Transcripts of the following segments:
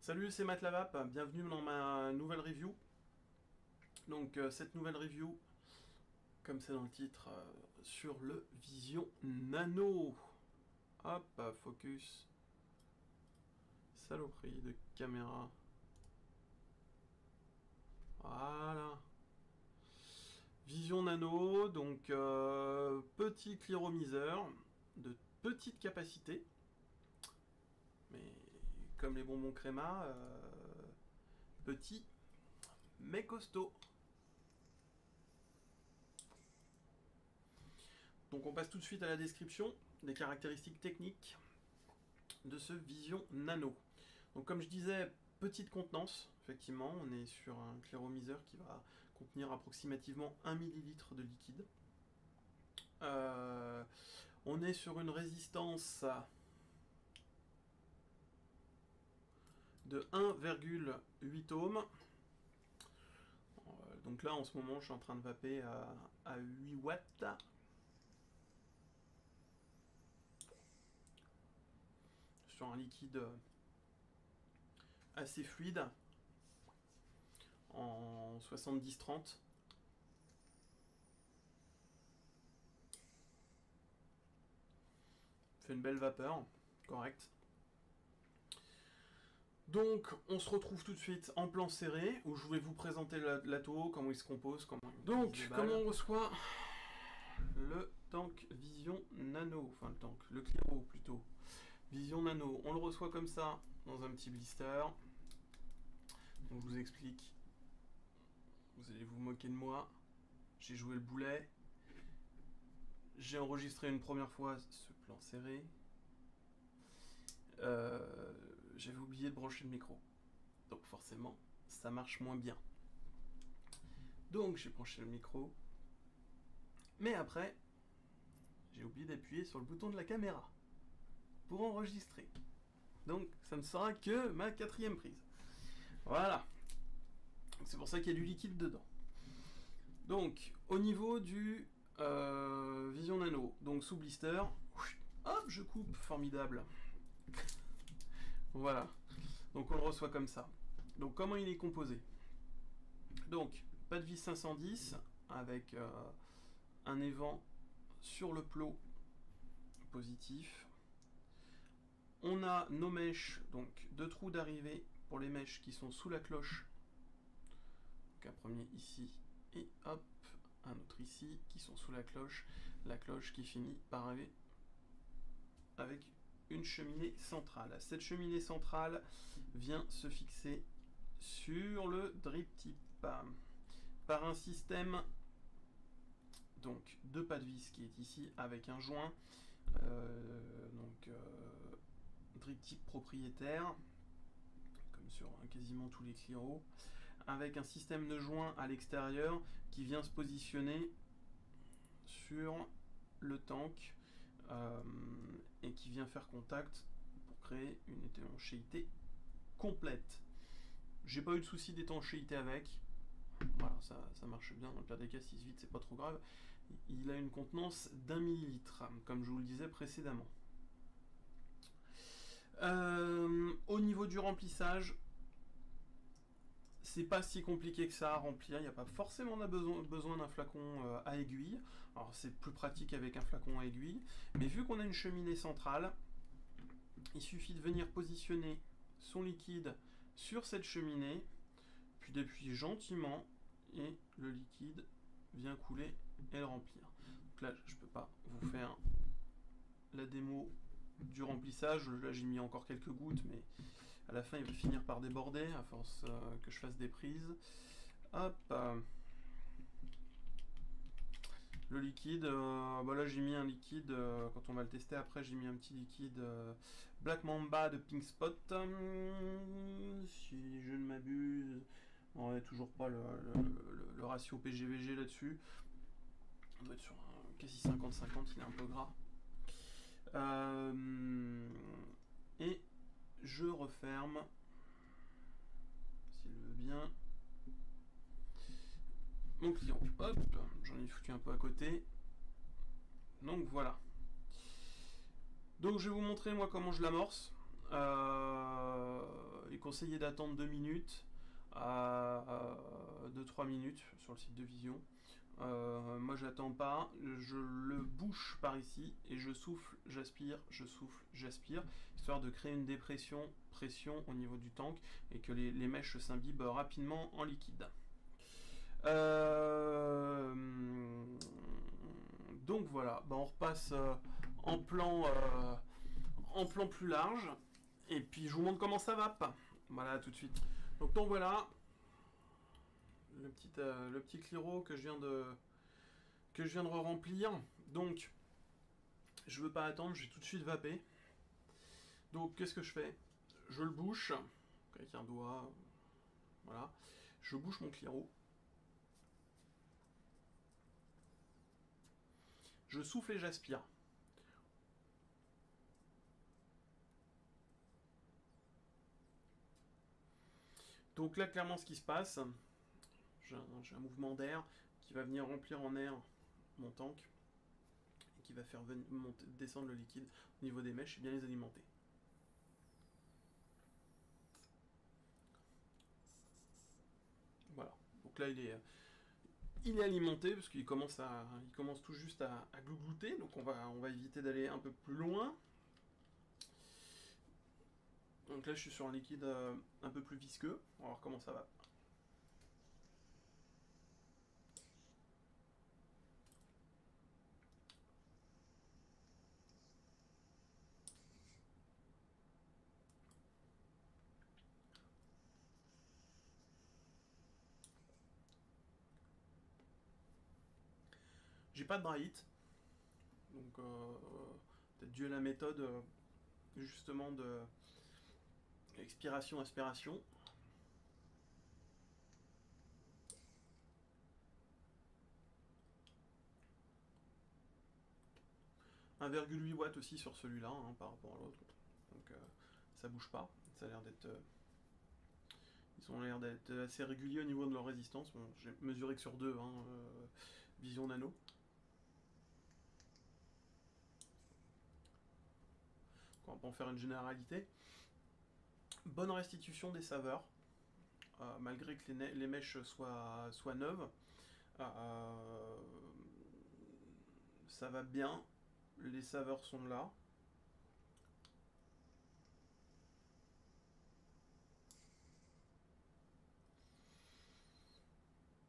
Salut, c'est Matlavap, bienvenue dans ma nouvelle review. Donc cette nouvelle review, comme c'est dans le titre, sur le Vision Nano. Hop, focus. Saloperie de caméra. Voilà. Vision Nano, donc petit cliromiseur de petite capacité. Mais comme les bonbons créma, petit mais costaud. Donc on passe tout de suite à la description des caractéristiques techniques de ce Vision Nano. Donc comme je disais, petite contenance, effectivement, on est sur un clairomiseur qui va contenir approximativement 1 ml de liquide. On est sur une résistance de 1,8 ohms. Donc là en ce moment je suis en train de vaper à 8 watts. Sur un liquide assez fluide en 70-30. Fait une belle vapeur, correct. Donc on se retrouve tout de suite en plan serré où je vais vous présenter l'atto, comment il se compose, comment on reçoit le tank Vision Nano, enfin le Cliro plutôt. Vision Nano, on le reçoit comme ça dans un petit blister. Donc je vous explique. Vous allez vous moquer de moi. J'ai joué le boulet. J'ai enregistré une première fois ce plan serré. J'avais oublié de brancher le micro. Donc forcément, ça marche moins bien. Donc j'ai branché le micro. Mais après, j'ai oublié d'appuyer sur le bouton de la caméra pour enregistrer. Donc ça ne sera que ma 4e prise. Voilà. C'est pour ça qu'il y a du liquide dedans. Donc au niveau du Vision Nano, donc sous blister, hop, je coupe, formidable. Voilà. Donc on le reçoit comme ça. Donc comment il est composé? Donc pas de vis 510 avec un évent sur le plot positif. On a nos mèches, donc 2 trous d'arrivée pour les mèches qui sont sous la cloche. Donc un premier ici et hop, un autre ici qui sont sous la cloche qui finit par arriver avec une cheminée centrale. Cette cheminée centrale vient se fixer sur le drip tip par un système donc de pas de vis qui est ici avec un joint drip tip propriétaire comme sur quasiment tous les Cliro, avec un système de joint à l'extérieur qui vient se positionner sur le tank et qui vient faire contact pour créer une étanchéité complète. J'ai pas eu de souci d'étanchéité avec. Voilà, ça marche bien. Dans le pire des cas, s'il se vide, c'est pas trop grave. Il a une contenance d'1 millilitre, comme je vous le disais précédemment. Au niveau du remplissage, c'est pas si compliqué que ça à remplir. Il n'y a pas forcément besoin d'un flacon à aiguille. Alors c'est plus pratique avec un flacon à aiguille. Mais vu qu'on a une cheminée centrale, il suffit de venir positionner son liquide sur cette cheminée, puis d'appuyer gentiment et le liquide vient couler et le remplir. Donc là, je peux pas vous faire la démo du remplissage. Là, j'ai mis encore quelques gouttes, mais à la fin, il va finir par déborder à force que je fasse des prises. Hop. Le liquide, là j'ai mis un liquide, quand on va le tester après, j'ai mis un petit liquide Black Mamba de Pink Spot, si je ne m'abuse. On n'a toujours pas le ratio PGVG là-dessus. On doit être sur un quasi 50-50, il est un peu gras. Et je referme, s'il veut bien, mon Cliro. Hop, j'en ai foutu un peu à côté. Donc voilà. Donc je vais vous montrer moi comment je l'amorce. est conseillé d'attendre 2 minutes à 2-3 minutes sur le site de Vision. Moi j'attends pas, je le bouche par ici et je souffle, j'aspire, je souffle, j'aspire, histoire de créer une pression au niveau du tank et que les mèches s'imbibent rapidement en liquide. Donc voilà, on repasse en plan plus large et puis je vous montre comment ça va. Voilà, tout de suite. Donc voilà le petit Cliro que je viens de remplir. Donc je veux pas attendre, je vais tout de suite vaper. Donc qu'est-ce que je fais? Je le bouche avec un doigt. Voilà, je bouche mon Cliro. Je souffle et j'aspire. Donc là, clairement, ce qui se passe, j'ai un mouvement d'air qui va venir remplir en air mon tank et qui va faire descendre le liquide au niveau des mèches et bien les alimenter. Voilà. Donc là, il est alimenté parce qu'il commence tout juste à glouglouter. Donc on va éviter d'aller un peu plus loin. Donc là, je suis sur un liquide un peu plus visqueux. On va voir comment ça va. J'ai pas de dry heat. Donc peut-être dû à la méthode justement de expiration-aspiration. 1,8 watts aussi sur celui-là par rapport à l'autre. Donc ça bouge pas. Ça a l'air d'être. Ils ont l'air d'être assez réguliers au niveau de leur résistance. Bon, j'ai mesuré que sur deux, Vision Nano. On va pas en faire une généralité. Bonne restitution des saveurs, malgré que les mèches soient neuves. Ça va bien, les saveurs sont là.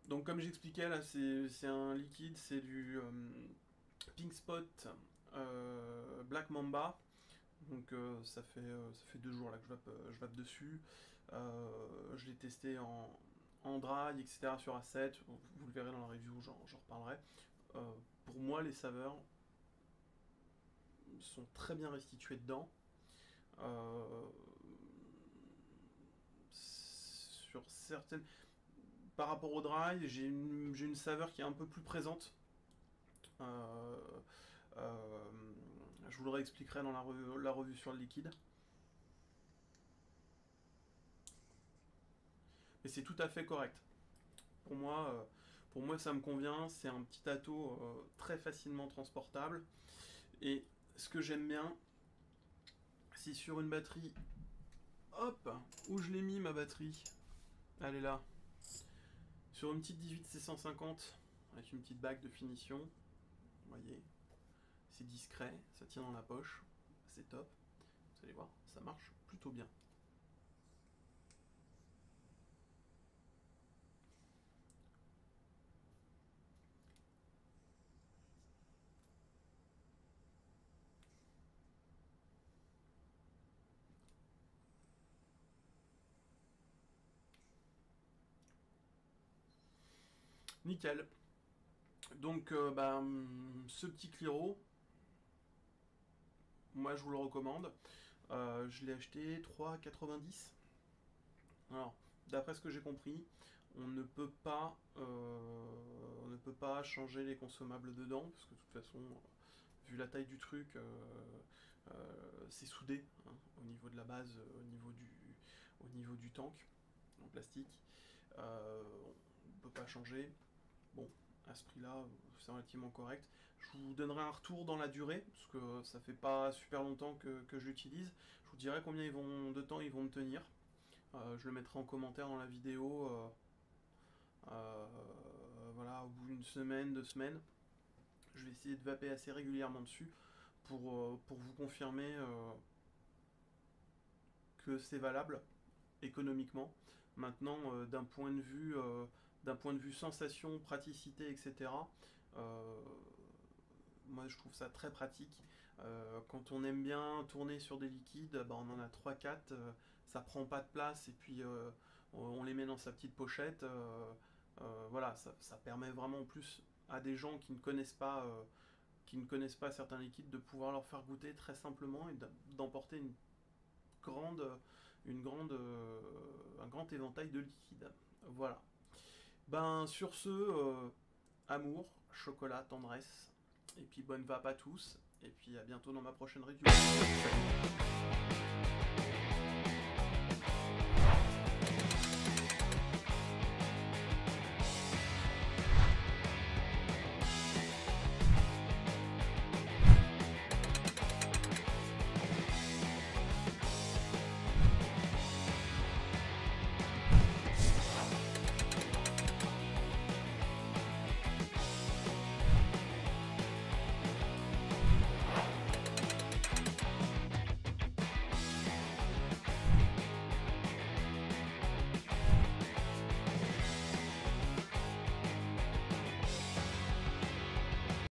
Donc comme j'expliquais là, c'est un liquide, c'est du Pink Spot Black Mamba. Donc ça fait 2 jours là que je vape dessus. Je l'ai testé en dry, etc. sur A7. Vous le verrez dans la review, j'en reparlerai. Pour moi, les saveurs sont très bien restituées dedans. Sur certaines... Par rapport au dry, j'ai une saveur qui est un peu plus présente. Je vous le réexpliquerai dans la revue sur le liquide. Mais c'est tout à fait correct. Pour moi ça me convient. C'est un petit ato très facilement transportable. Et ce que j'aime bien, c'est sur une batterie... Hop, où je l'ai mis ma batterie? Elle est là. Sur une petite 18C150 avec une petite bague de finition. Vous voyez, c'est discret, ça tient dans la poche, c'est top. Vous allez voir, ça marche plutôt bien. Nickel. Donc ce petit Cliro, moi je vous le recommande. Je l'ai acheté 3,90. Alors, d'après ce que j'ai compris, on ne peut pas changer les consommables dedans, parce que de toute façon, vu la taille du truc, c'est soudé au niveau de la base, au niveau du tank en plastique. On ne peut pas changer. Bon, à ce prix-là, c'est relativement correct. Je vous donnerai un retour dans la durée, parce que ça fait pas super longtemps que je l'utilise. Je vous dirai combien de temps ils vont me tenir. Je le mettrai en commentaire dans la vidéo. Voilà, au bout d'une semaine, 2 semaines, je vais essayer de vaper assez régulièrement dessus pour vous confirmer que c'est valable économiquement. Maintenant, d'un point de vue sensation, praticité, etc., moi je trouve ça très pratique. Quand on aime bien tourner sur des liquides, bah, on en a 3-4, ça prend pas de place et puis on les met dans sa petite pochette. Voilà, ça permet vraiment en plus à des gens qui ne connaissent pas certains liquides de pouvoir leur faire goûter très simplement et d'emporter grande, un grand éventail de liquides. Voilà. Ben sur ce, amour, chocolat, tendresse, et puis bonne vape à tous, et puis à bientôt dans ma prochaine review. Salut.